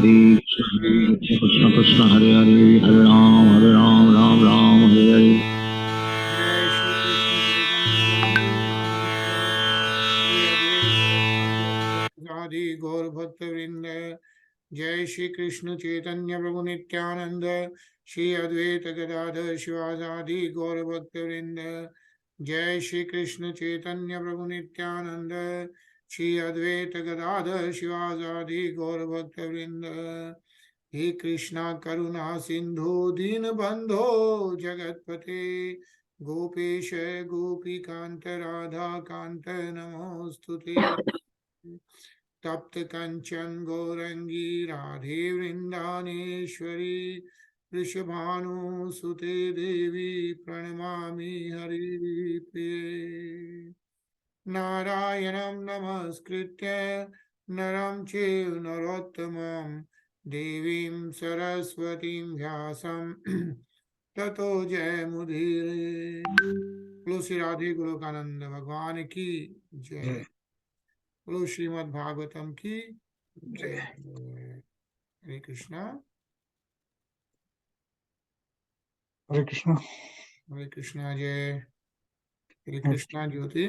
Krishna Krishna Hare Hare, Hare Ram, Ram Ram, Hare Hare. Radhe Gaur Bhakta Vrinda, Jai Shri Krishna Chaitanya Prabhu Nityananda, Shri Advaita Gadadhar Shivasadi Gaur Bhakta Vrinda, Jai Shri Krishna Chaitanya Prabhu Nityananda, Shri Advaita Gadadhar Shivasadi Gaur Bhakta Vrinda. He Krishna Karuna Sindhu Deen Bandho Jagatpate Gopesha Gopi Kanta Radha Kanta Namostute तप्त कंचन गौरंगी राधे वृंदानेश्वरी वृषभानुसुते देवी प्रणमामि हरिप्रिये नारायणं नमस्कृत्य नरं चैव नरोत्तमं देवीं सरस्वतीं व्यासं ततो जयमुदीरये। बोलो श्री राधे गोलोकानंद भगवान की जय। बोलो श्रीमद् भागवतम की जय। हरे कृष्णा Hare Krishna. हरे कृष्णा जय। हरे कृष्णा ज्योति।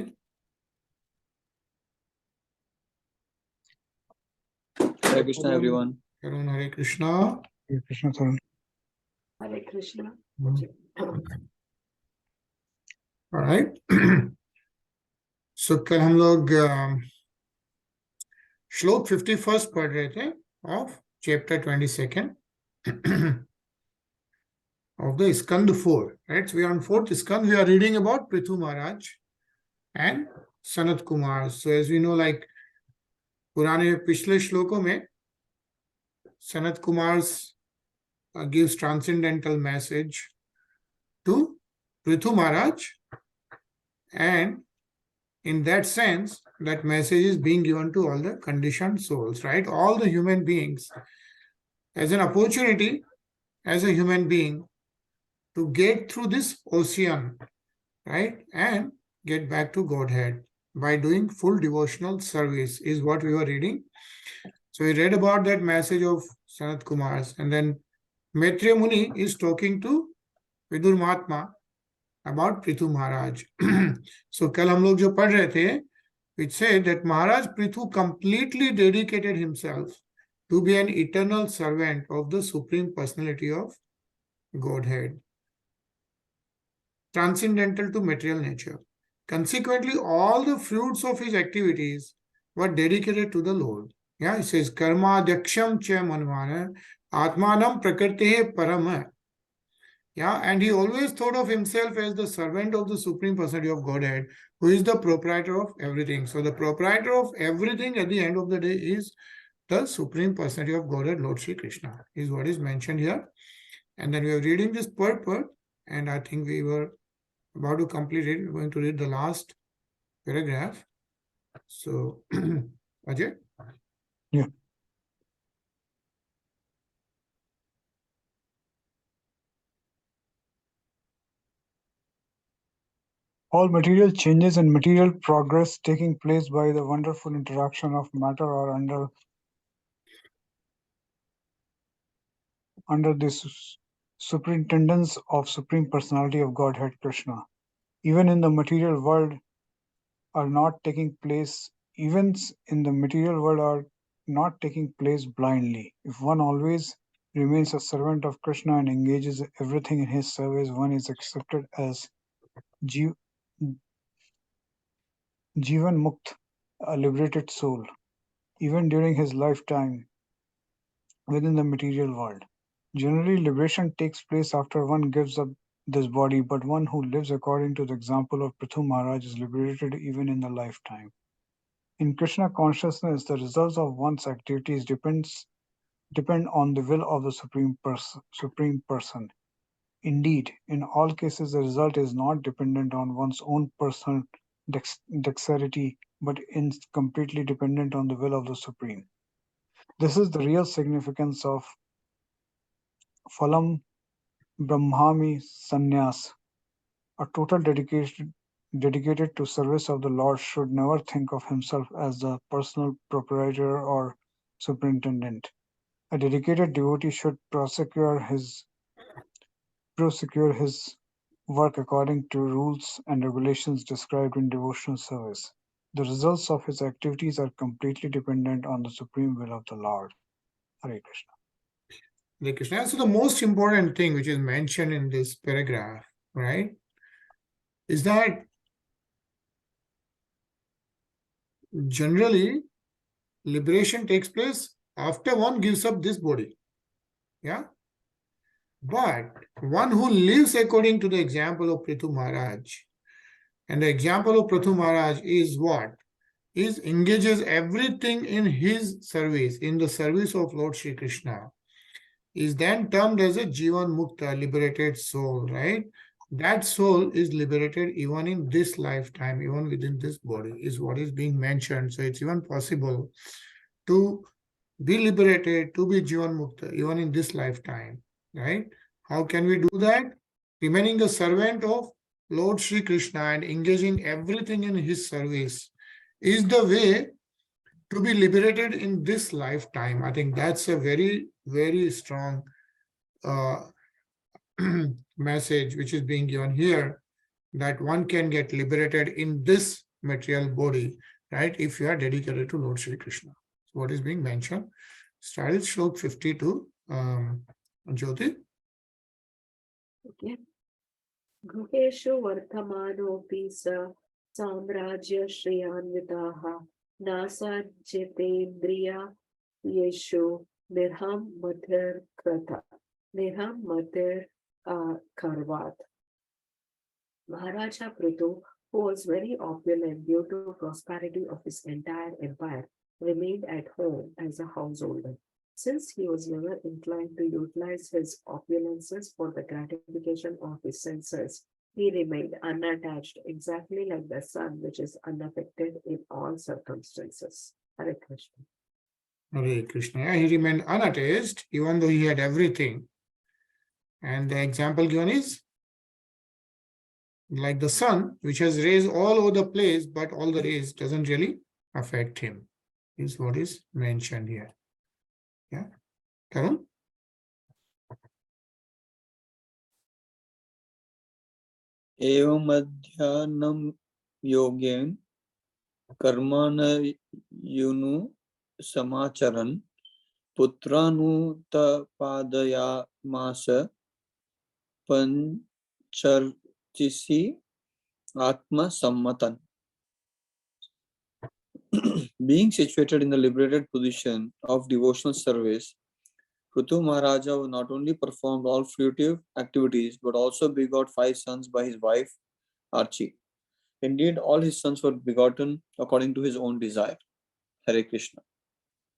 Hare Krishna everyone. Karun Hare Krishna. Hare Krishna, Tarun. Hare Krishna. All right. So कल हम लोग श्लोक 51 पढ़ रहे थे of chapter 22 of the Skand 4. Right? So we are on 4th Skand. We are reading about Prithu Maharaj and Sanat Kumar. So as we know, like पुराने पिछले श्लोकों में Sanat Kumar's gives transcendental message to Prithu Maharaj, and in that sense, that message is being given to all the conditioned souls, right? All the human beings, as an opportunity, as a human being, to get through this ocean, right? And get back to Godhead by doing full devotional service is what we were reading. So we read about that message of Sanat Kumar's, and then Maitreya Muni is talking to Vidur Mahatma about Prithu Maharaj. So कल हम लोग जो पढ़ रहे थे, which said that Maharaj Prithu completely dedicated himself to be an eternal servant of the Supreme Personality of Godhead, transcendental to material nature. Consequently, all the fruits of his activities were dedicated to the Lord. Yeah, it says, Karma Daksham Cha Manvana Atmanam Prakritehe Parama. Yeah, and he always thought of himself as the servant of the Supreme Personality of Godhead, who is the proprietor of everything. So the proprietor of everything at the end of the day is the Supreme Personality of Godhead, Lord Shri Krishna, is what is mentioned here. And then we are reading this purport, and I think we were about to complete it. We're going to read the last paragraph. So, Ajay? Yeah. All material changes and material progress taking place by the wonderful interaction of matter are under this superintendence of Supreme Personality of Godhead Krishna. Even in the material world are not taking place, events in the material world are not taking place blindly. If one always remains a servant of Krishna and engages everything in his service, one is accepted as Jivan Mukt, a liberated soul, even during his lifetime within the material world. Generally, liberation takes place after one gives up this body, but one who lives according to the example of Prithu Maharaj is liberated even in the lifetime. In Krishna consciousness, the results of one's activities depend on the will of the Supreme Person. Indeed, in all cases, the result is not dependent on one's own personal dexterity, but is completely dependent on the will of the Supreme. This is the real significance of Phalam Brahmami Sannyas. A total dedicated to service of the Lord should never think of himself as the personal proprietor or superintendent. A dedicated devotee should prosecute his work according to rules and regulations described in devotional service. The results of his activities are completely dependent on the supreme will of the Lord. Hare Krishna. Hare Krishna. So the most important thing which is mentioned in this paragraph, right, is that generally liberation takes place after one gives up this body. Yeah. But one who lives according to the example of Prithu Maharaj, and the example of Prithu Maharaj is what? Is engages everything in his service, in the service of Lord Shri Krishna, is then termed as a Jivan Mukta, liberated soul, right? That soul is liberated even in this lifetime, even within this body, is what is being mentioned. So it's even possible to be liberated, to be Jivan Mukta, even in this lifetime, right? How can we do that? Remaining the servant of Lord Shri Krishna and engaging everything in his service is the way to be liberated in this lifetime. I think that's a very, very strong message which is being given here, that one can get liberated in this material body, right, if you are dedicated to Lord Shri Krishna. So what is being mentioned? Start with Shlok 52. Jyoti. Okay. Gruheshu vartamanopi sa samrajya shriyanvitaha nasajyatendriya yeshu nirham matir krata nirham matir karvat. Maharaja Prithu, who was very opulent due to prosperity of his entire empire, remained at home as a householder. Since he was never inclined to utilize his opulences for the gratification of his senses, he remained unattached, exactly like the sun, which is unaffected in all circumstances. Hare Krishna. Hare Krishna. Yeah, he remained unattached even though he had everything. And the example given is like the sun, which has rays all over the place, but all the rays doesn't really affect him, is what is mentioned here. Yeah. Tarun? Evam madhyanam yogyen karmana yunu samacharan putranu tapadaya masa panchartisi atma sammatan. Being situated in the liberated position of devotional service, Prithu Maharaja not only performed all fruitive activities but also begot 5 sons by his wife Archie. Indeed, all his sons were begotten according to his own desire. Hare Krishna.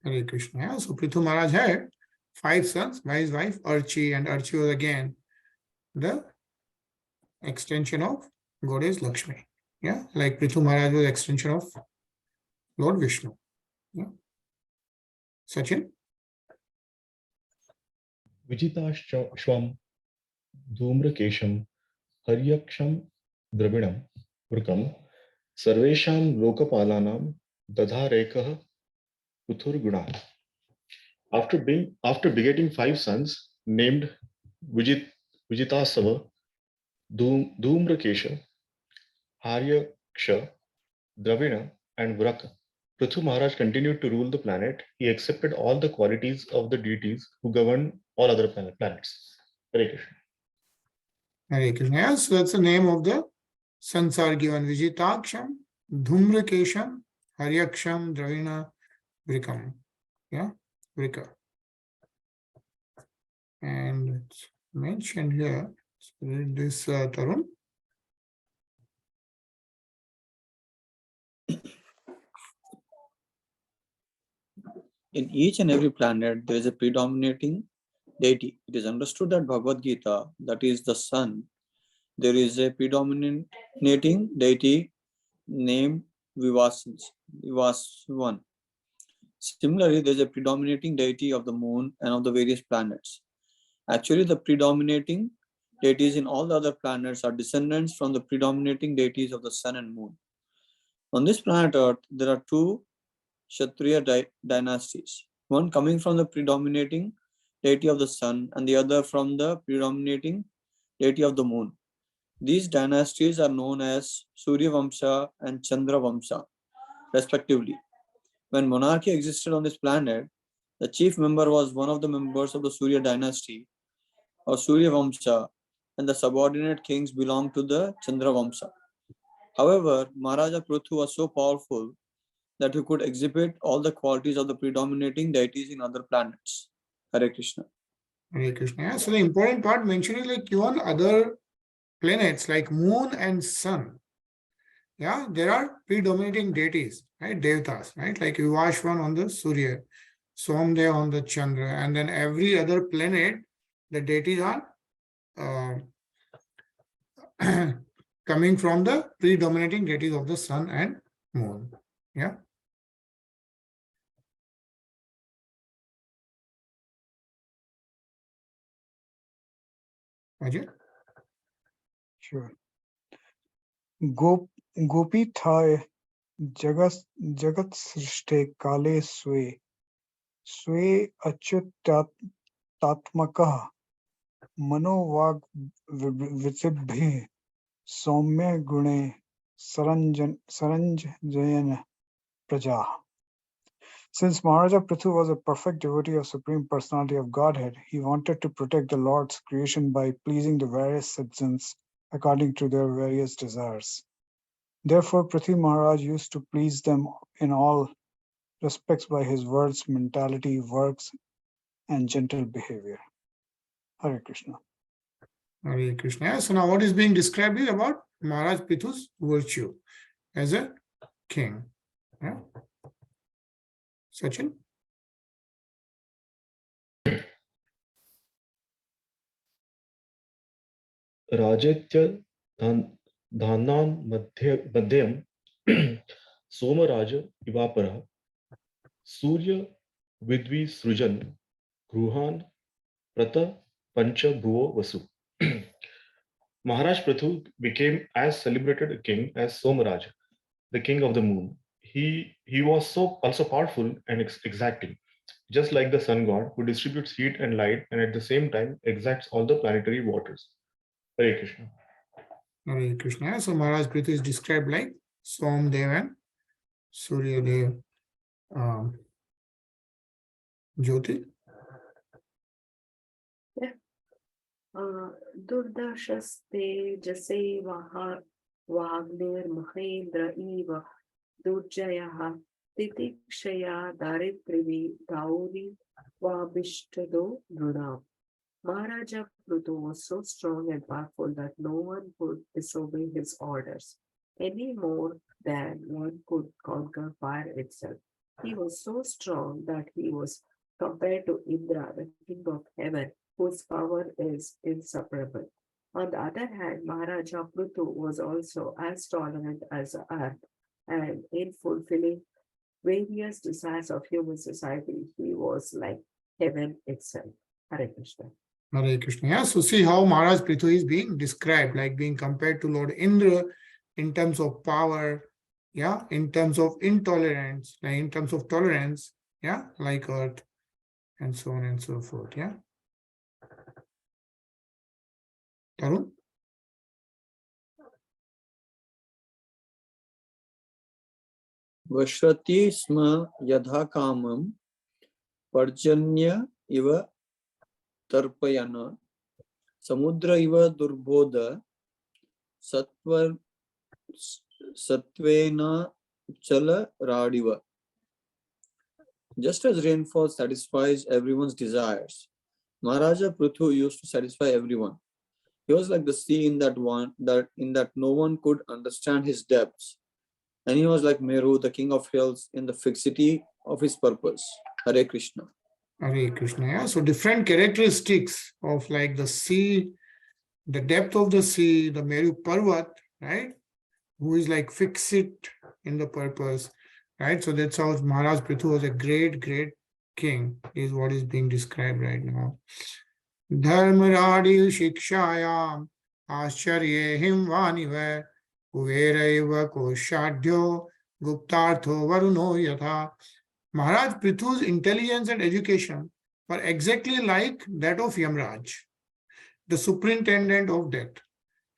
Hare Krishna. Yeah. So Prithu Maharaj had 5 sons by his wife Archie, and Archie was again the extension of Goddess Lakshmi. Yeah, like Prithu Maharaj was extension of Lord Vishnu. Yeah. Sachin? Vijitaswam Dhumrakesham Haryaksham Dravinam Vrkam Sarvesham Lokapalanam Dadharekah Uthurguna. After begetting 5 sons named Vijitasava, Dhumrakesha, Haryaksha, Dravina, and Vraka, Prithu Maharaj continued to rule the planet. He accepted all the qualities of the deities who govern all other planets. Hare Krishna. Hare Krishna. Yeah, so that's the name of the sons are given. Vijitaksham, Dhumrakesham, Haryaksham, Dravina, Vrikam. Yeah, Vrika. And it's mentioned here. Let's read this, Tarun. In each and every planet, there is a predominating deity. It is understood that Bhagavad Gita, that is the sun, there is a predominating deity named Vivasvan. Similarly, there is a predominating deity of the moon and of the various planets. Actually, the predominating deities in all the other planets are descendants from the predominating deities of the sun and moon. On this planet Earth, there are 2 Kshatriya dynasties. one coming from the predominating deity of the sun and the other from the predominating deity of the moon. These dynasties are known as Surya Vamsa and Chandra Vamsa, respectively. When monarchy existed on this planet, the chief member was one of the members of the Surya dynasty or Surya Vamsa, and the subordinate kings belonged to the Chandra Vamsa. However, Maharaja Prithu was so powerful that he could exhibit all the qualities of the predominating deities in other planets. Hare Krishna. Hare Krishna. Yeah, so the important part mentioning like even other planets like moon and sun. Yeah, there are predominating deities, right? Devatas, right? Like Vivashvan on the Surya, Somdev on the Chandra, and then every other planet, the deities are coming from the predominating deities of the sun and moon. Yeah. Ajay? Sure. Gopi Thai Jagat Srishte Kale Swe Achyutatmaka Manovag Visibhi Soumya Gune Saranjayana Praja. Since Maharaja Prithu was a perfect devotee of Supreme Personality of Godhead, he wanted to protect the Lord's creation by pleasing the various satsangs according to their various desires. Therefore, Prithu Maharaj used to please them in all respects by his words, mentality, works, and gentle behavior. Hare Krishna. Hare Krishna. Yeah, so now what is being described is about Maharaj Prithu's virtue as a king. Yeah. Sachin? Rajetya Dhanan Madhyam Somaraja Ivapara Surya Vidvi Srujan Gruhan Prata Pancha Bhuvo Vasu. Maharaj Prithu became as celebrated a king as Somaraj, the king of the moon. He was so also powerful and exacting, just like the sun god who distributes heat and light and at the same time exacts all the planetary waters. Hare Krishna. Hare Krishna. So Maharaj Prithu is described like Somdev and Surya Dev. Jyoti? Durdashaste Jase Vagnir Mahendra Eva Durjayaha Titikshaya Daritrivi Tauri Vabishtado Druna. Maharaja Prithu was so strong and powerful that no one could disobey his orders any more than one could conquer fire itself. He was so strong that he was compared to Indra, the king of heaven, whose power is inseparable. On the other hand, Maharaja Prithu was also as tolerant as the earth, and in fulfilling various desires of human society, he was like heaven itself. Hare Krishna. Hare Krishna. Yeah, so see how Maharaj Prithu is being described, like being compared to Lord Indra in terms of power, yeah, in terms of intolerance, like in terms of tolerance, yeah, like earth, and so on and so forth. Yeah. Tarun? Vashrati sma yadha kamam parjanya iva tarpayana samudra iva durbodha satvena chala radiva. Just as rainfall satisfies everyone's desires, Maharaja Prithu used to satisfy everyone. He was like the sea in that no one could understand his depths. And he was like Meru, the king of hills, in the fixity of his purpose. Hare Krishna. Hare Krishna. Yeah. So different characteristics of like the sea, the depth of the sea, the Meru Parvat, right? Who is like fixed in the purpose, right? So that's how Maharaj Prithu was a great, great king, is what is being described right now. Dharmaradi Shikshayam Ascharye Himvaniva Kuveraiva Koshadhyo Guptartho Varuno Yatha Maharaj Prithu's intelligence and education were exactly like that of Yamraj, the superintendent of death.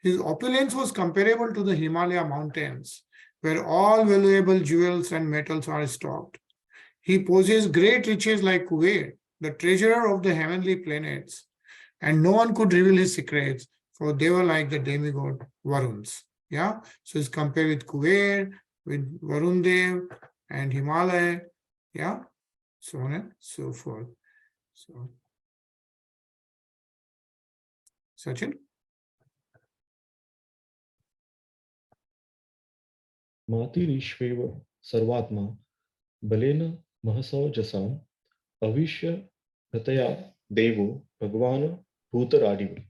His opulence was comparable to the Himalaya mountains, where all valuable jewels and metals are stocked. He possessed great riches like Kuber, the treasurer of the heavenly planets, and no one could reveal his secrets, for they were like the demigod Varuns. Yeah, so it's compared with Kuber, with Varun Dev, and Himalaya. Yeah, so on and so forth. So, Sachin? Matirishveva Sarvatma Balena Mahasau Jasam Avishya Prataya Devo Bhagavana Bhutaradiva.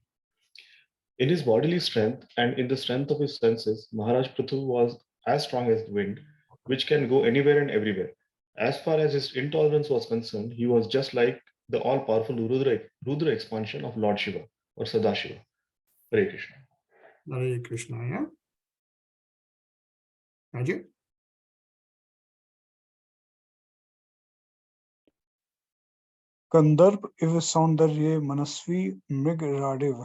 In his bodily strength and in the strength of his senses, Maharaj Prithu was as strong as the wind, which can go anywhere and everywhere. As far as his intolerance was concerned, he was just like the all-powerful Rudra expansion of Lord Shiva or Sadashiva. Hare Krishna. Hare Krishna, yeah. Ajay? कंदर्प इव सौंदर्ये मनस्वी मृग राडिव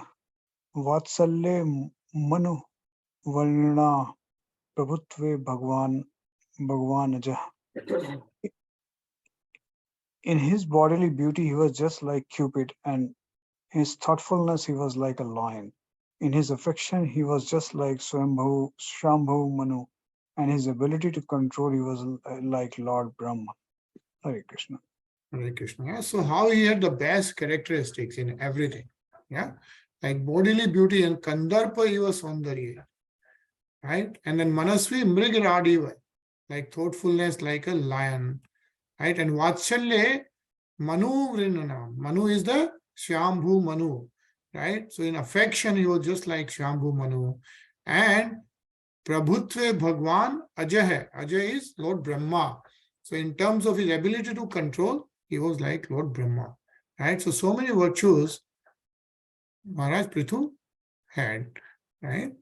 वात्सल्ये मनु वर्णना प्रभुत्वे भगवानजः. In his bodily beauty he was just like Cupid, and in his thoughtfulness he was like a lion. In his affection he was just like Shambhu Manu, and his ability to control he was like Lord Brahma. Hare Krishna. Hare Krishna. Yeah. So how he had the best characteristics in everything. Yeah. Like bodily beauty and Kandarpa Iva Saundarya. Right. And then Manasvi Mrigaradiva, like thoughtfulness like a lion. Right. And Vatsalye Manu Vrinana. Manu is the Shambhu Manu. Right. So in affection he was just like Shambhu Manu. And Prabhutve Bhagwan Ajay. Ajay is Lord Brahma. So in terms of his ability to control, he was like Lord Brahma. Right? So many virtues Maharaj Prithu had. Right?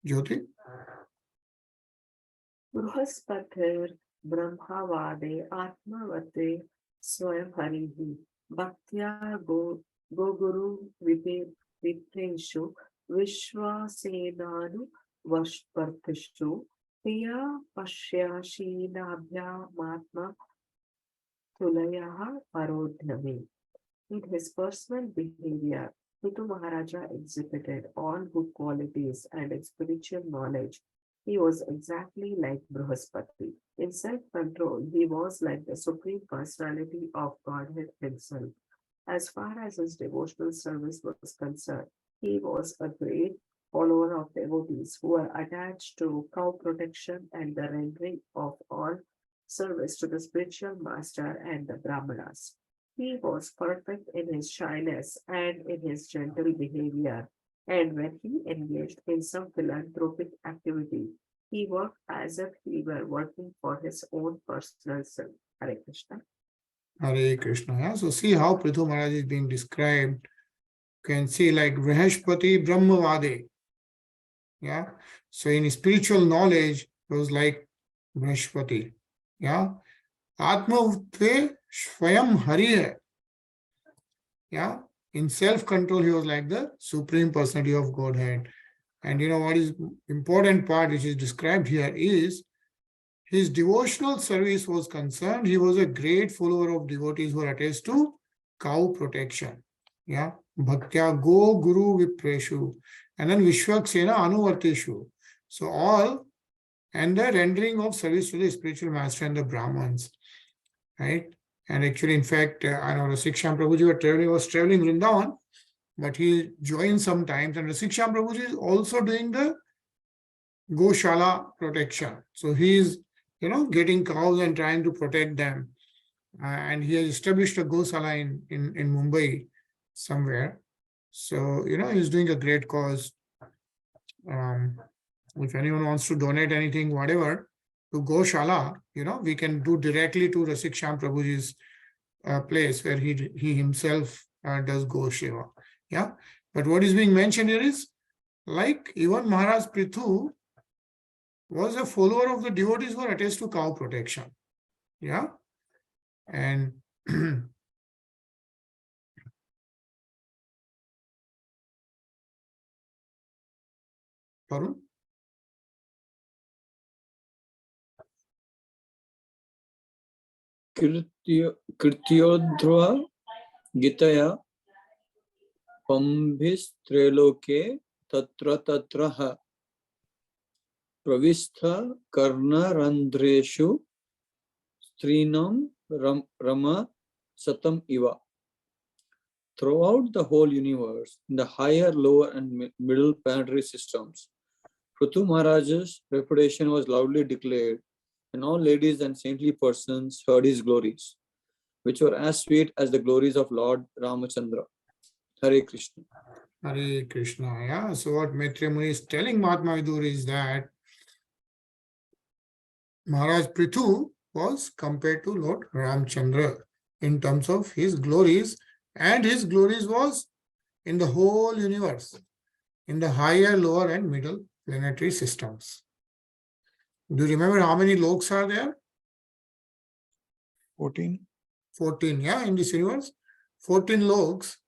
Jyoti? Bruhaspatir Brahmavade Atmavate Swayam Harihi Bhaktya Goguru Vipreshu Vishwasenanu Vashpartishu Priya Pashya Shinabhya Matma Tulayaha Parodhnami. In his personal behavior, Prithu Maharaja exhibited all good qualities and spiritual knowledge. He was exactly like Bruhaspati. In self-control, he was like the Supreme Personality of Godhead himself. As far as his devotional service was concerned, he was a great follower of devotees who were attached to cow protection and the rendering of all service to the spiritual master and the Brahmanas. He was perfect in his shyness and in his gentle behavior. And when he engaged in some philanthropic activity, he worked as if he were working for his own personal self. Hare Krishna. Hare Krishna. Yeah? So see how Prithu Maharaj is being described. You can see like Vrihashpati Brahmavade. Yeah. So in spiritual knowledge, it was like Vrihashpati. Yeah. Atma-utve Swayam Hare. Yeah. In self-control, he was like the Supreme Personality of Godhead. And you know what is important part which is described here is his devotional service was concerned. He was a great follower of devotees who are attached to cow protection. Yeah. Bhaktya Go Guru Vipreshu. And then Vishwaksena Anuvarteshu. So all and the rendering of service to the spiritual master and the Brahmins. Right. And actually, in fact, I know Rasiksham Prabhuji was traveling Vrindavan, but he joined sometimes. And Rasiksham Prabhuji is also doing the Goshala protection. So he is, getting cows and trying to protect them. And he has established a Gosala in Mumbai somewhere. So, he's doing a great cause. If anyone wants to donate anything, whatever, to Goshala, we can do directly to Rasiksham Prabhuji's place where he himself does Go Shiva. Yeah. But what is being mentioned here is like even Maharaj Prithu was a follower of the devotees who were attached to cow protection. Yeah. And Varun? Krityodhra Gitaya Pambhistrailoke Tatra Tatraha Pravistha Karnarandreshu Strinam Rama Satam Iva. Throughout the whole universe, in the higher, lower, and middle planetary systems, Prithu Maharaj's reputation was loudly declared, and all ladies and saintly persons heard his glories, which were as sweet as the glories of Lord Ramachandra. Hare Krishna. Hare Krishna. Yeah. So what Maitreya Muni is telling Mahatma Vidur is that Maharaj Prithu was compared to Lord Ramchandra in terms of his glories, and his glories was in the whole universe, in the higher, lower, and middle planetary systems. Do you remember how many loks are there? 14. 14, yeah, in this universe. 14 loks,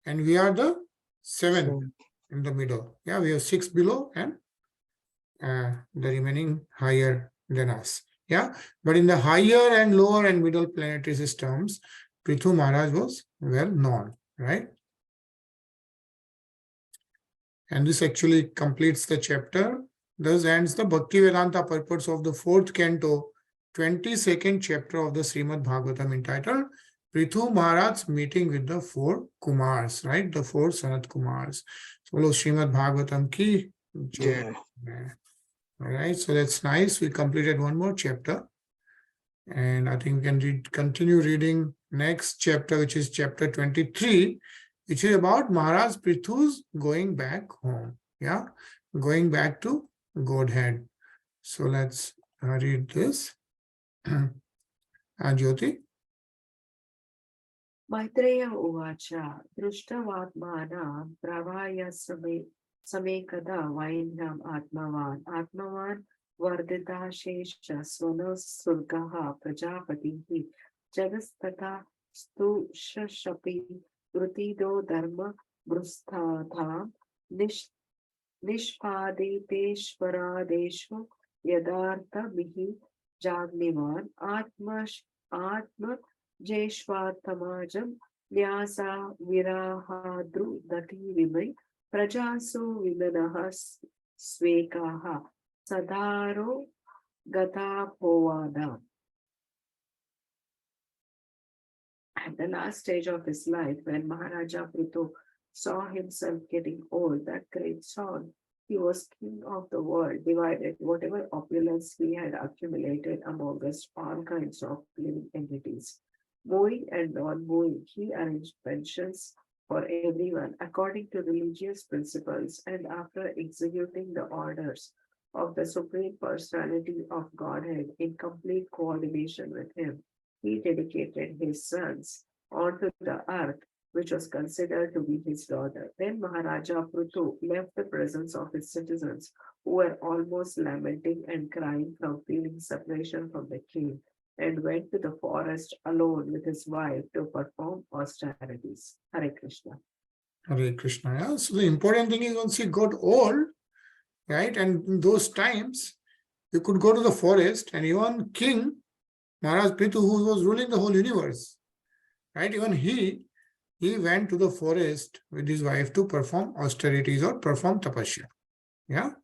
and we are the 7th in the middle. Yeah, we have 6 below and the remaining higher than us. Yeah, but in the higher and lower and middle planetary systems, Prithu Maharaj was well known, right? And this actually completes the chapter. Thus ends the Bhaktivedanta purpose of the 4th canto, 22nd chapter of the Srimad Bhagavatam, entitled Prithu Maharaj's meeting with the 4 Kumars, right? The 4 Sanat Kumars. So, Srimad Bhagavatam ki jai. All right, so that's nice. We completed one more chapter. And I think we can continue reading next chapter, which is chapter 23, which is about Maharaj Prithu's going back home. Yeah, going back to Godhead. So let's read this. Jyoti. Maitreya Uvacha Drushtavatmana Pravaya Samekada Vainam Atmavan Vardita Shesha Swanas Surgaha Prajapati Jagastata Stu Shashapi Rutido Dharma Brusthatham Nishpaditeshvaradeshu Yadartha Mihi Jagnivan Atma Jeshvatamajam Vyasa Virahadru Dati Vimai Prajasu Vimanahas Svekaha Sadharo Gata Povada. At the last stage of his life, when Maharaja Prithu saw himself getting old, that great song, he was king of the world, divided whatever opulence he had accumulated amongst all kinds of living entities. Moving and non-moving, he arranged pensions for everyone according to religious principles, and after executing the orders of the Supreme Personality of Godhead in complete coordination with him, he dedicated his sons onto the earth, which was considered to be his daughter. Then Maharaja Prithu left the presence of his citizens, who were almost lamenting and crying from feeling separation from the king, and went to the forest alone with his wife to perform austerities. Hare Krishna. Hare Krishna. Yeah. So the important thing is, once he got old, right, and in those times, you could go to the forest, and even King Maharaj Prithu, who was ruling the whole universe, right, even he went to the forest with his wife to perform austerities or perform tapasya. Yeah.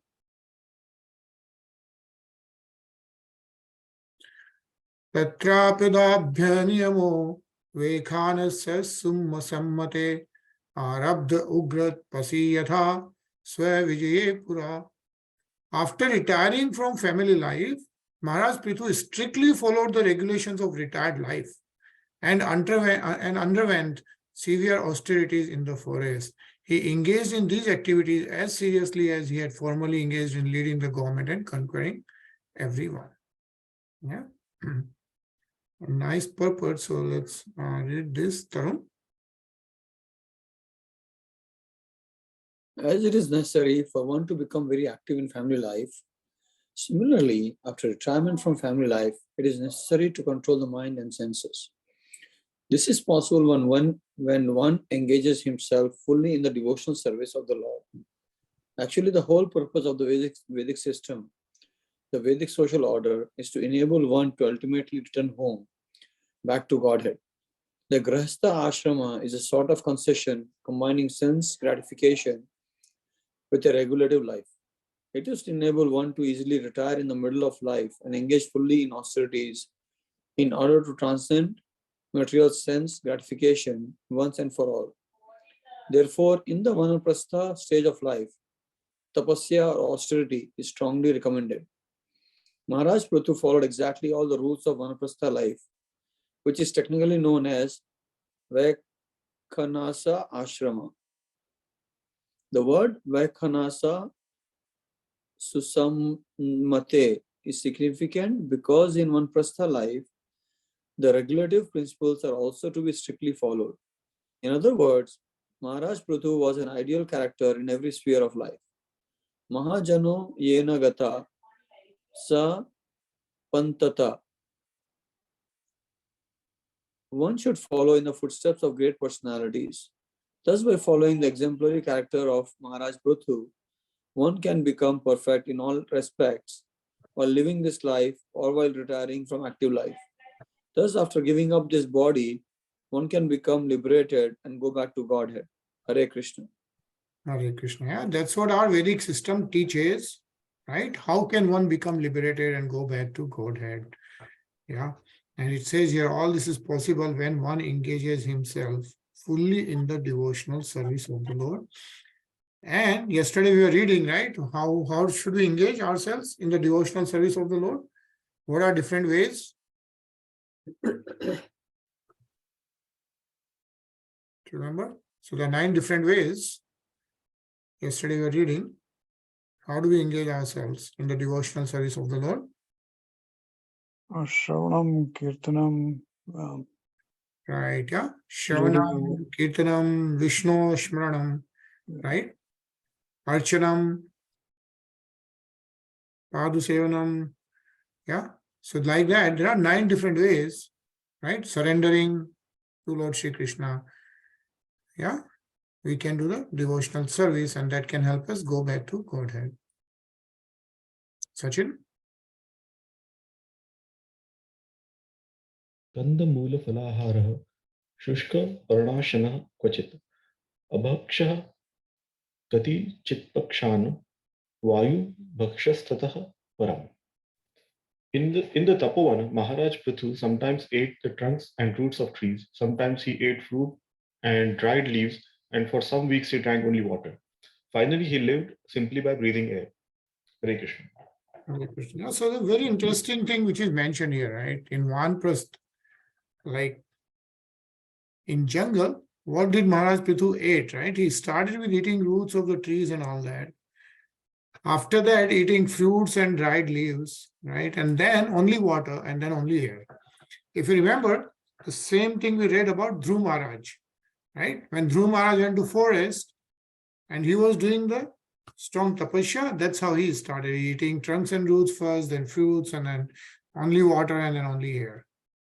Tatrapidabhya niyamo vekhanasya summa sammate arabdha ugrat pasiyatha swa vijaye pura. After retiring from family life, Maharaj Prithu strictly followed the regulations of retired life and underwent severe austerities in the forest. He engaged in these activities as seriously as he had formerly engaged in leading the government and conquering everyone. Yeah. A nice purport. So let's read this, Tarun. As it is necessary for one to become very active in family life, Similarly, after retirement from family life, it is necessary to control the mind and senses. This is possible when one engages himself fully in the devotional service of the Lord. Actually, the whole purpose of the Vedic system, the Vedic social order, is to enable one to ultimately return home, back to Godhead. The Grahastha Ashrama is a sort of concession combining sense gratification with a regulative life. It is to enable one to easily retire in the middle of life and engage fully in austerities in order to transcend material sense gratification once and for all. Therefore, in the Vanaprastha stage of life, tapasya or austerity is strongly recommended. Maharaj Prithu followed exactly all the rules of Vanaprastha life, which is technically known as Vaikhanasa Ashrama. The word Vaikhanasa Susammate is significant because in Vanaprastha life, the regulative principles are also to be strictly followed. In other words, Maharaj Prithu was an ideal character in every sphere of life. Mahajano yena gata sa pantata. One should follow in the footsteps of great personalities. Thus, by following the exemplary character of Maharaj Prithu, one can become perfect in all respects while living this life or while retiring from active life. Thus, after giving up this body, one can become liberated and go back to Godhead. Hare Krishna. Hare Krishna. Yeah, that's what our Vedic system teaches, right? How can one become liberated and go back to Godhead? Yeah. And it says here, all this is possible when one engages himself fully in the devotional service of the Lord. And yesterday we were reading, right? How should we engage ourselves in the devotional service of the Lord? What are different ways? Remember? So there are 9 different ways. Yesterday we were reading. How do we engage ourselves in the devotional service of the Lord? Shravanam, Kirtanam, Right, yeah. Shravanam, Kirtanam, Vishnu Shmaranam, right? Archanam, Padusevanam, yeah. So like that, there are 9 different ways, right? Surrendering to Lord Shri Krishna. Yeah, we can do the devotional service and that can help us go back to Godhead. Sachin? कन्दमूलफलाहारः शुष्कपर्णाशनः क्वचित् अभक्षः कतिचित्पक्षान् वायुभक्षस्ततः परम्. In the Tapovan, Maharaj Prithu sometimes ate the trunks and roots of trees, sometimes he ate fruit and dried leaves, and for some weeks he drank only water. Finally, he lived simply by breathing air. Hare Krishna. Hare Krishna. So the very interesting thing which is mentioned here, right? In Vanprastha, like in jungle, what did Maharaj Prithu ate, right? He started with eating roots of the trees and all that. After that, eating fruits and dried leaves, right? And then only water and then only air. If you remember, the same thing we read about Dhruv Maharaj, right? When Dhruv Maharaj went to forest and he was doing the strong tapasya, that's how he started eating trunks and roots first, then fruits, and then only water and then only air.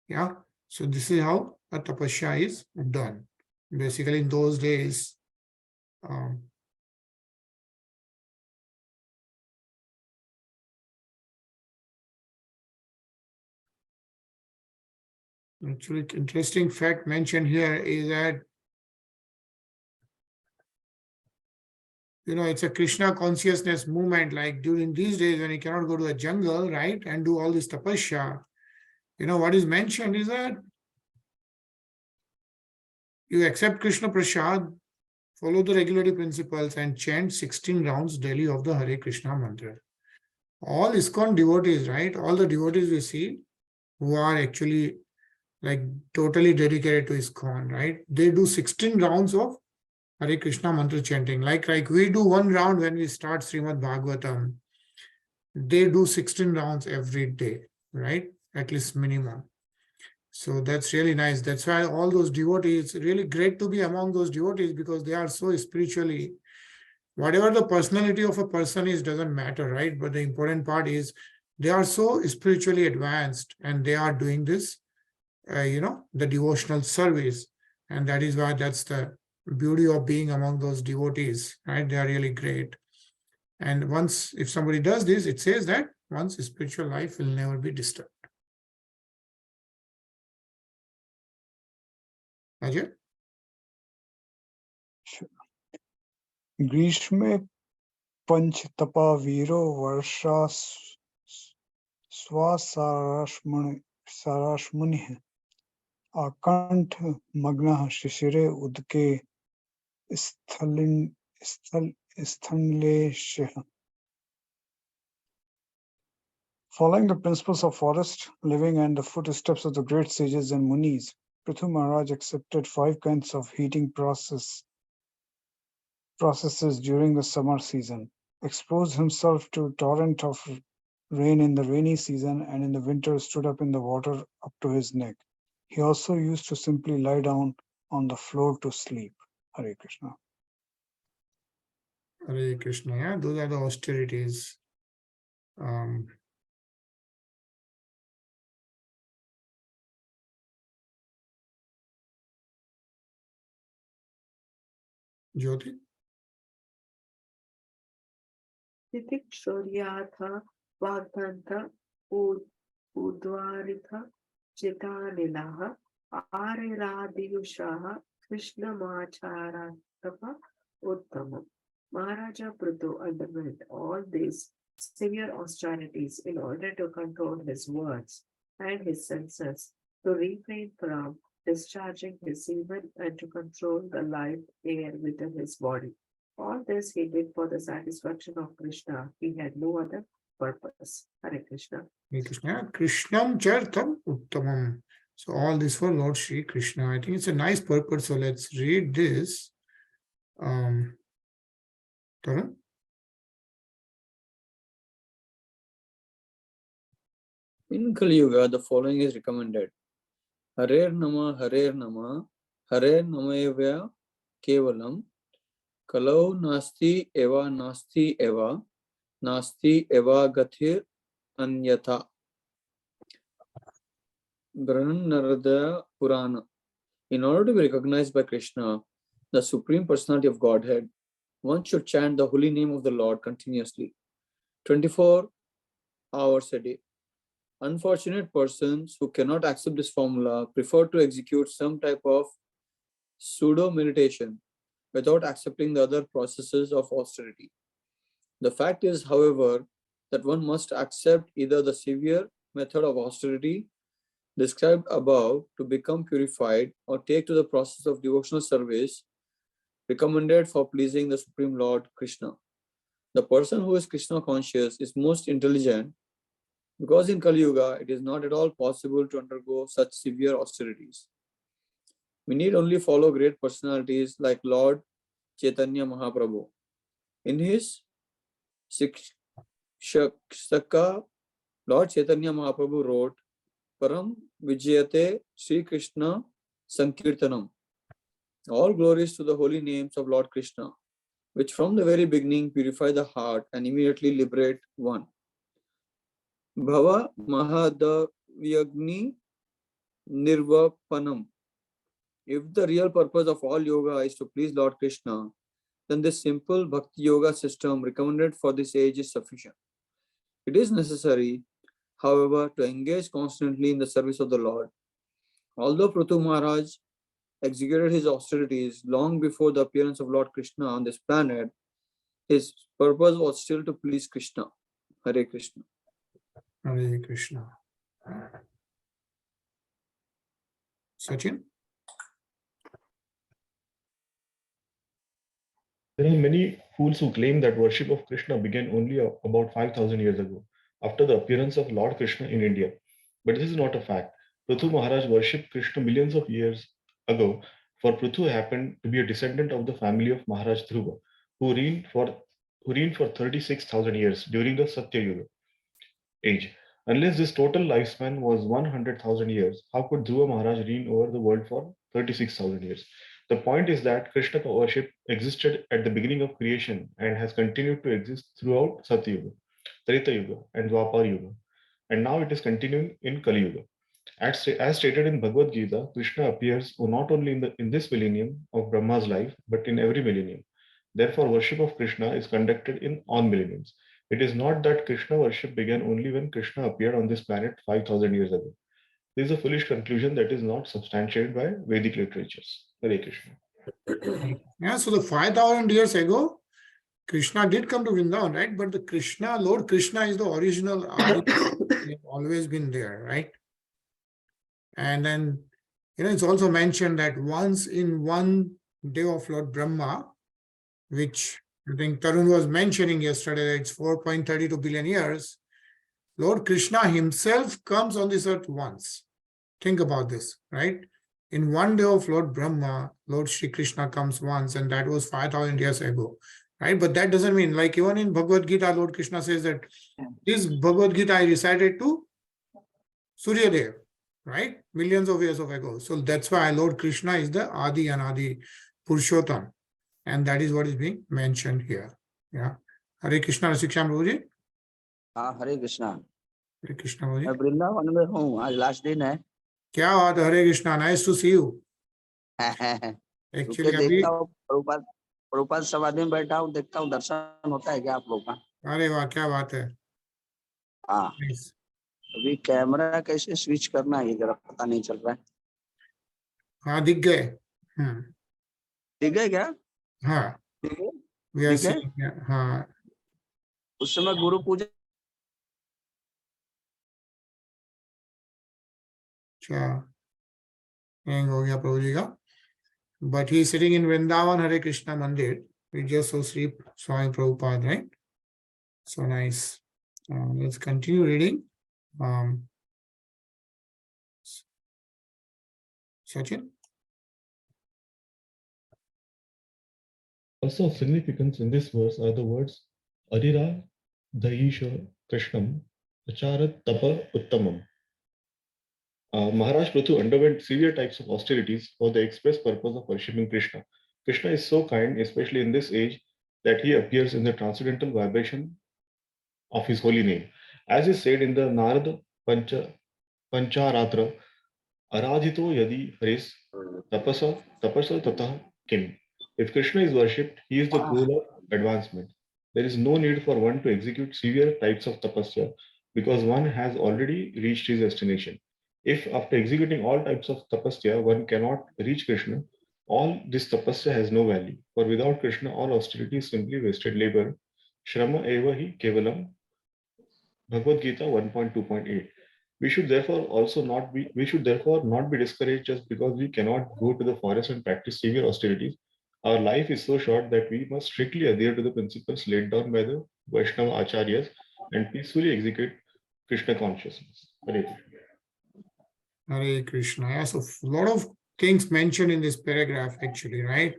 Yeah. So this is how a tapasya is done. Basically, in those days, actually, interesting fact mentioned here is that, you know, it's a Krishna consciousness movement. Like during these days when you cannot go to the jungle, right, and do all this tapasya, you know, what is mentioned is that you accept Krishna Prasad, follow the regulative principles, and chant 16 rounds daily of the Hare Krishna mantra. All ISKCON devotees, right? All the devotees we see who are actually like totally dedicated to ISKCON, right? They do 16 rounds of Hare Krishna mantra chanting. Like we do 1 round when we start Srimad Bhagavatam. They do 16 rounds every day, right? At least minimum. So that's really nice. That's why all those devotees, it's really great to be among those devotees because they are so spiritually whatever the personality of a person is doesn't matter, right? But the important part is they are so spiritually advanced and they are doing this, the devotional service. And that is why that's the beauty of being among those devotees, right? They are really great. And once, if somebody does this, it says that one's spiritual life will never be disturbed. Ajay? Grishme Panch Tapa Viro Varsha Swasarashmuni Akant Magna Shishire Udke Sthanlesha. Following the principles of forest living and the footsteps of the great sages and munis, Prithu Maharaj accepted 5 kinds of heating processes during the summer season, exposed himself to a torrent of rain in the rainy season, and in the winter stood up in the water up to his neck. He also used to simply lie down on the floor to sleep. Hare Krishna. Hare Krishna, yeah, those are the austerities. Jyoti? Titikshuryaatha Vagdanta Udvaritha Chitanilaha Ariradiushaha Krishna Macharantapa Uttamam. Maharaja Prithu underwent all these severe austerities in order to control his words and his senses, to refrain from discharging his semen, and to control the life air within his body. All this he did for the satisfaction of Krishna. He had no other purpose. Hare Krishna. Hare Krishna. Krishnam Chartam Uttamam. So all this for Lord Shri Krishna. I think it's a nice purpose. So let's read this. Tarun? In Kali Yuga, the following is recommended. Hare Nama, Hare Nama, Hare Namavya Kevalam, Kalau Nasti Eva Nasti Eva, Nasti Eva Gathir Anyatha. Narada Purana. In order to be recognized by Krishna, the Supreme Personality of Godhead, one should chant the holy name of the Lord continuously, 24 hours a day. Unfortunate persons who cannot accept this formula prefer to execute some type of pseudo meditation without accepting the other processes of austerity. The fact is, however, that one must accept either the severe method of austerity described above to become purified, or take to the process of devotional service recommended for pleasing the Supreme Lord Krishna. The person who is Krishna conscious is most intelligent, because in Kali Yuga it is not at all possible to undergo such severe austerities. We need only follow great personalities like Lord Chaitanya Mahaprabhu. In his Shikshaka, Lord Chaitanya Mahaprabhu wrote, Param Vijayate Sri Krishna Sankirtanam. All glories to the holy names of Lord Krishna, which from the very beginning purify the heart and immediately liberate one. Bhava Mahadavyagni Nirvapanam. If the real purpose of all yoga is to please Lord Krishna, then this simple Bhakti Yoga system recommended for this age is sufficient. It is necessary, however, to engage constantly in the service of the Lord. Although Prithu Maharaj executed his austerities long before the appearance of Lord Krishna on this planet, his purpose was still to please Krishna. Hare Krishna. Hare Krishna. Sachin? There are many fools who claim that worship of Krishna began only about 5,000 years ago, after the appearance of Lord Krishna in India. But this is not a fact. Prithu Maharaj worshipped Krishna millions of years ago, for Prithu happened to be a descendant of the family of Maharaj Dhruva, who reigned for 36,000 years during the Satya Yuga age. Unless this total lifespan was 100,000 years, how could Dhruva Maharaj reign over the world for 36,000 years? The point is that Krishna worship existed at the beginning of creation and has continued to exist throughout Satyuga, Treta Yuga, and Dwapar Yuga, and now it is continuing in Kali Yuga. As stated in Bhagavad Gita, Krishna appears not only in this millennium of Brahma's life, but in every millennium. Therefore, worship of Krishna is conducted in all millenniums. It is not that Krishna worship began only when Krishna appeared on this planet 5,000 years ago. This is a foolish conclusion that is not substantiated by Vedic literatures. Hare Krishna. Yeah, so the 5,000 years ago, Krishna did come to Vrindavan, right? But the Krishna, Lord Krishna is the original Adi. He has always been there, right? And then, it's also mentioned that once in one day of Lord Brahma, which I think Tarun was mentioning yesterday, it's 4.32 billion years, Lord Krishna himself comes on this earth once. Think about this, right? In one day of Lord Brahma, Lord Shri Krishna comes once, and that was 5,000 years ago, right? But that doesn't mean, like even in Bhagavad Gita, Lord Krishna says that this Bhagavad Gita I recited to Surya Dev, right? Millions of years ago. So that's why Lord Krishna is the Adi Anadi Purushottam. And that is what is being mentioned here. Yeah. Hare Krishna Rasiksha Prabhuji. Hare Krishna. Hare Krishna Prabhuji. मैं वृंदावन में हूँ, आज last दिन है। क्या बात है, Hare Krishna, nice to see you. Actually देखता हूँ प्रभुपाद समाधि में बैठा हूँ, देखता हूँ दर्शन होता है क्या आप लोग का? अरे वाह, क्या बात है। हाँ, अभी कैमरा कैसे स्विच करना है जरा पता नहीं चल रहा है। हाँ, दिख गए। दिख गए क्या? हाँ, दिख गए? हाँ, उस समय गुरु पूजा हो गया प्रभु जी का। But he is sitting in Vrindavan Hare Krishna Mandir. We just saw Sri Swami Prabhupada, right? So nice. Let's continue reading. Sachin? Also of significance in this verse are the words Arira Dahisha Krishnam Acharat Tapa Uttamam. Maharaj Prithu underwent severe types of austerities for the express purpose of worshipping Krishna. Krishna is so kind, especially in this age, that he appears in the transcendental vibration of his holy name. As is said in the Narada Pancharatra, Aradhito Yadi Haris Tapasa Tatah Kim. If Krishna is worshipped, he is the goal of advancement. There is no need for one to execute severe types of tapasya because one has already reached his destination. If after executing all types of tapasya, one cannot reach Krishna, all this tapasya has no value. For without Krishna, all austerity is simply wasted labor. Shrama eva hi kevalam. Bhagavad Gita 1.2.8. We should therefore not be discouraged just because we cannot go to the forest and practice severe austerities. Our life is so short that we must strictly adhere to the principles laid down by the Vaishnava Acharyas and peacefully execute Krishna consciousness. Hare Krishna. Hare Krishna. Yes, a lot of things mentioned in this paragraph actually, right?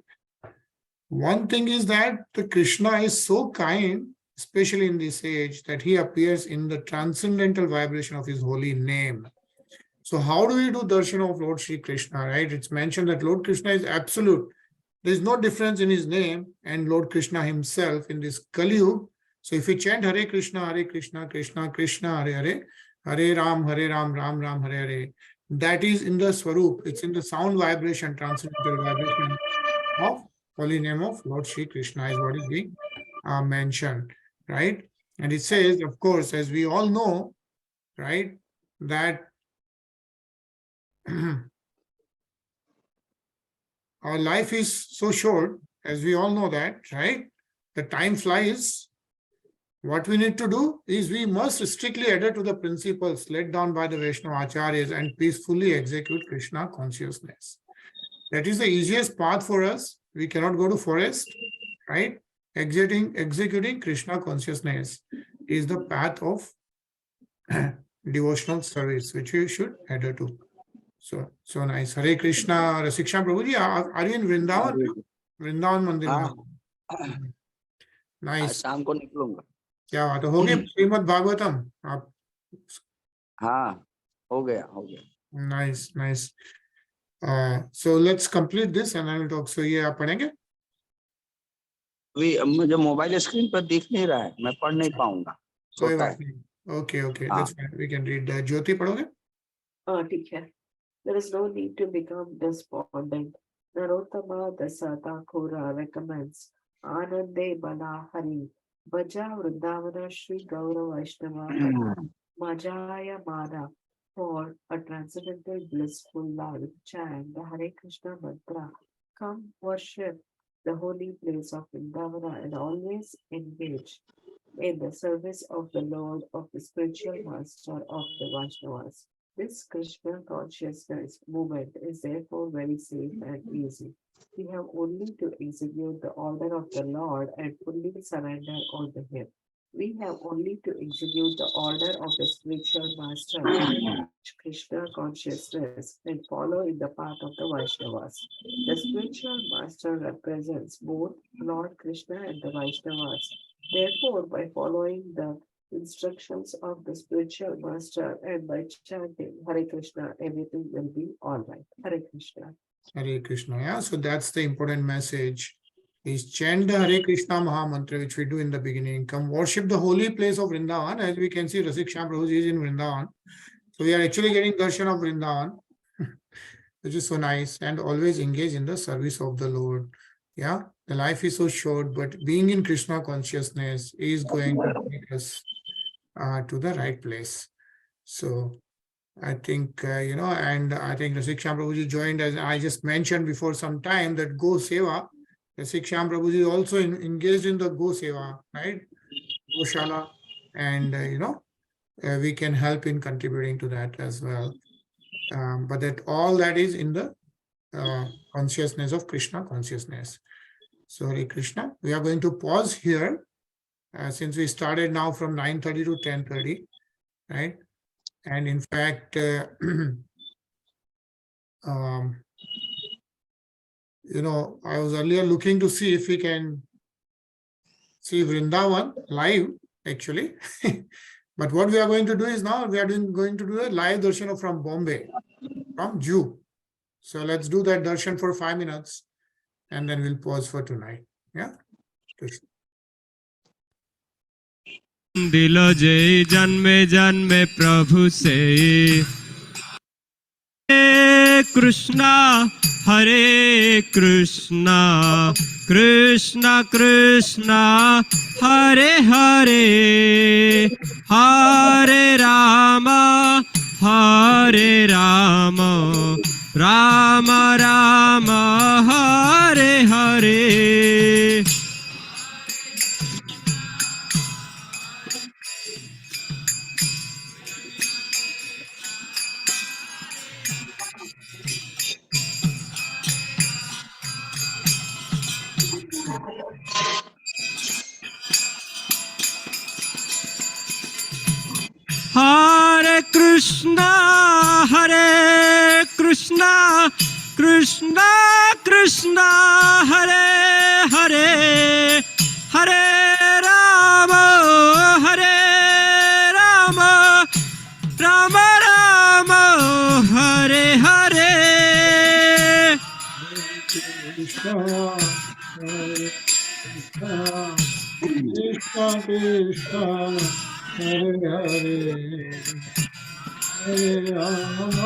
One thing is that the Krishna is so kind, especially in this age, that he appears in the transcendental vibration of his holy name. So how do we do darshan of Lord Shri Krishna, right? It's mentioned that Lord Krishna is absolute. There is no difference in his name and Lord Krishna himself in this Kali Yuga. So if we chant Hare Krishna, Krishna Krishna, Hare Hare, Hare Ram, Ram Ram, Hare Hare, that is in the Swarup, it's in the sound vibration, transcendental vibration of holy name of Lord Shri Krishna is what is being mentioned, right? And it says, of course, as we all know, right, that our life is so short, as we all know that, right? The time flies. What we need to do is we must strictly adhere to the principles laid down by the Vaishnava Acharyas and peacefully execute Krishna consciousness. That is the easiest path for us. We cannot go to forest, right? Executing Krishna consciousness is the path of devotional service, which we should adhere to. So nice. Hare Krishna, Rasiksha Prabhuji, are you in Vrindavan? Vrindavan Mandir. Nice. शाम को निकलूंगा। क्या बात है, हो गया श्रीमद् भागवतम आप? हाँ, हो गया। Nice nice. So let's complete this and then we'll talk. So ये आप पढ़ेंगे? अभी मुझे मोबाइल स्क्रीन पर दिख नहीं रहा है, मैं पढ़ नहीं पाऊंगा, कोई छोटा बात है। नहीं. Okay, okay. हाँ. That's fine. We can read that. ज्योति पढ़ोगे? ठीक है. There is no need to become despondent. Narottama Dasa Thakura recommends Anande Bala Hari Bhaja Vrindavana Shri Gaura Vaishnava Majaya Mana for a transcendental blissful life. Chant the Hare Krishna mantra. Come worship the holy place of Vrindavana and always engage in the service of the Lord of the spiritual master of the Vaishnavas. This Krishna consciousness movement is therefore very safe and easy. We have only to execute the order of the Lord and fully surrender unto Him. We have only to execute the order of the spiritual master, Krishna consciousness, and follow in the path of the Vaishnavas. The spiritual master represents both Lord Krishna and the Vaishnavas. Therefore, by following the instructions of the spiritual master and by chanting Hare Krishna, everything will be all right. Hare Krishna. Hare Krishna. Yeah, so that's the important message. Is chant the Hare Krishna Maha Mantra, which we do in the beginning. Come worship the holy place of Vrindavan. As we can see, Rasik Shyam Prabhuji is in Vrindavan. So we are actually getting darshan of Vrindavan, which is so nice. And always engage in the service of the Lord. Yeah, the life is so short, but being in Krishna consciousness is going to take us to the right place. So I think, and I think Rasik Shyam Prabhuji joined, as I just mentioned before some time, that Go Seva. Rasik Shyam Prabhuji is also engaged in the Go Seva, right? Goshala. And, we can help in contributing to that as well. But that all that is in the consciousness of Krishna consciousness. So Hare Krishna. We are going to pause here since we started now from 9:30 to 10:30, right? And in fact, I was earlier looking to see if we can see Vrindavan live, actually. But what we are going to do is now we are going to do a live darshan from Bombay, from Jew. So let's do that darshan for 5 minutes and then we'll pause for tonight. Yeah. Krishna. दिल जे जन्मे जन्मे प्रभु से कृष्णा हरे Krishna Krishna Krishna Hare Hare Hare Ram Ram Ram Hare Hare Hare Krishna Krishna Krishna Hare Hare Hare Rama Rama Rama Hare Hare Krishna Krishna Hare Hare Hare Rama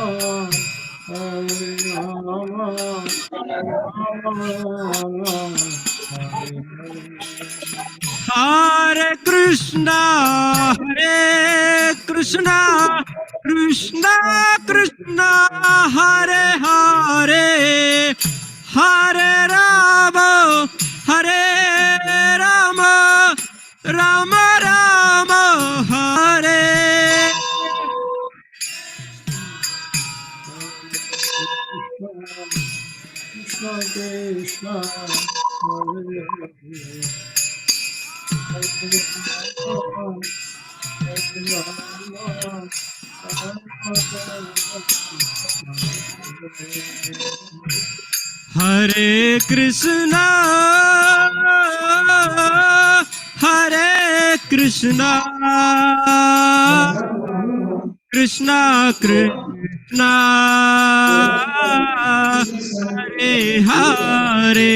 Hare Krishna Krishna Krishna Hare Hare Hare Rama Rama Rama Hare Krishna Krishna Hare Hare Krishna Krishna Krishna Hare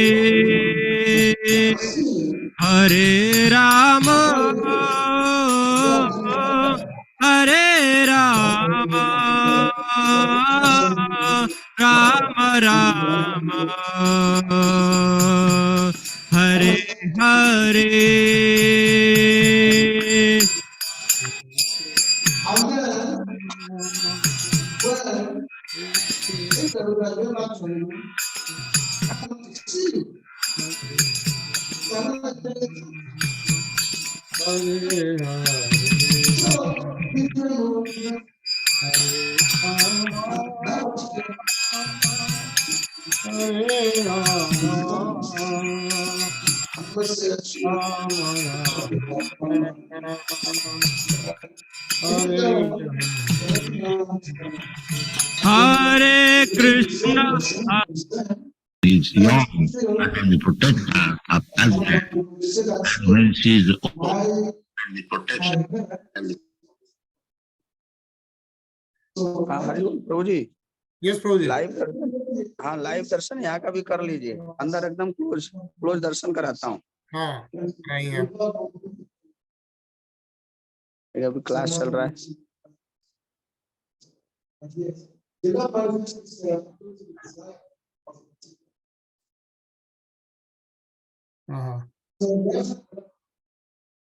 Hare Rama Hare Rama Rama Rama Hare Hare Hare Krishna is young and the protector of husband. When she is old and the protection and the हाँ हरिओम प्रभु जी, Yes, Prabhuji. Live दर्शन, हाँ live दर्शन यहाँ का भी कर लीजिए, अंदर एकदम close दर्शन कराता हूँ। हाँ, नहीं है। अभी क्लास चल रहा है। हाँ,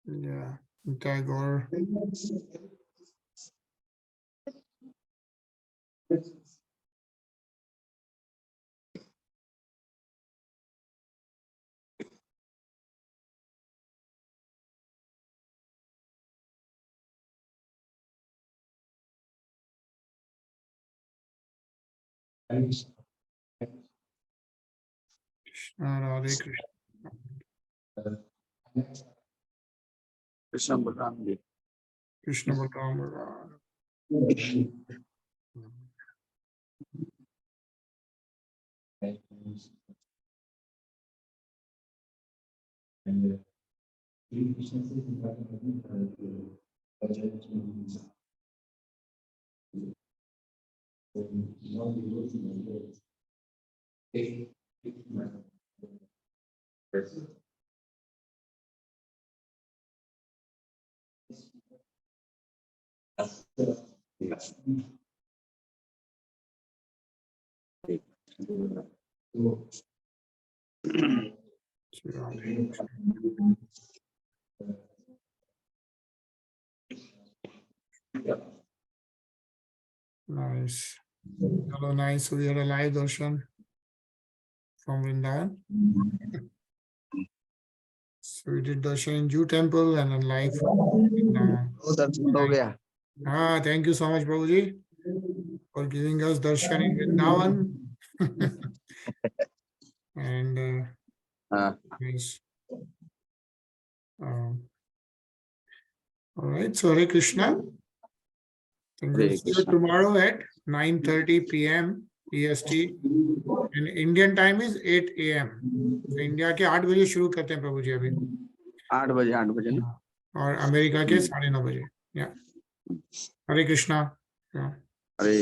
yeah, Tagore. Radhe Krishna. Krishna Balram ji, Krishna Balaram. Nice. Hello, nice. We had a live darshan from Vrindavan. So we did darshan in Jew temple and then live from Vrindavan. दर्शन हो गया। Ah, thank you so much, Prabhuji, for giving us darshan in Vrindavan. And हाँ nice. All right, so Hare Krishna. And we'll Hare see you Krishna। tomorrow at 9:30 p.m. EST. And Indian time is 8 a.m. So India के 8 बजे शुरू करते हैं प्रभु जी अभी। 8 बजे ना। और अमेरिका के 9:30 बजे। Yeah. Hare Krishna. Yeah. हरे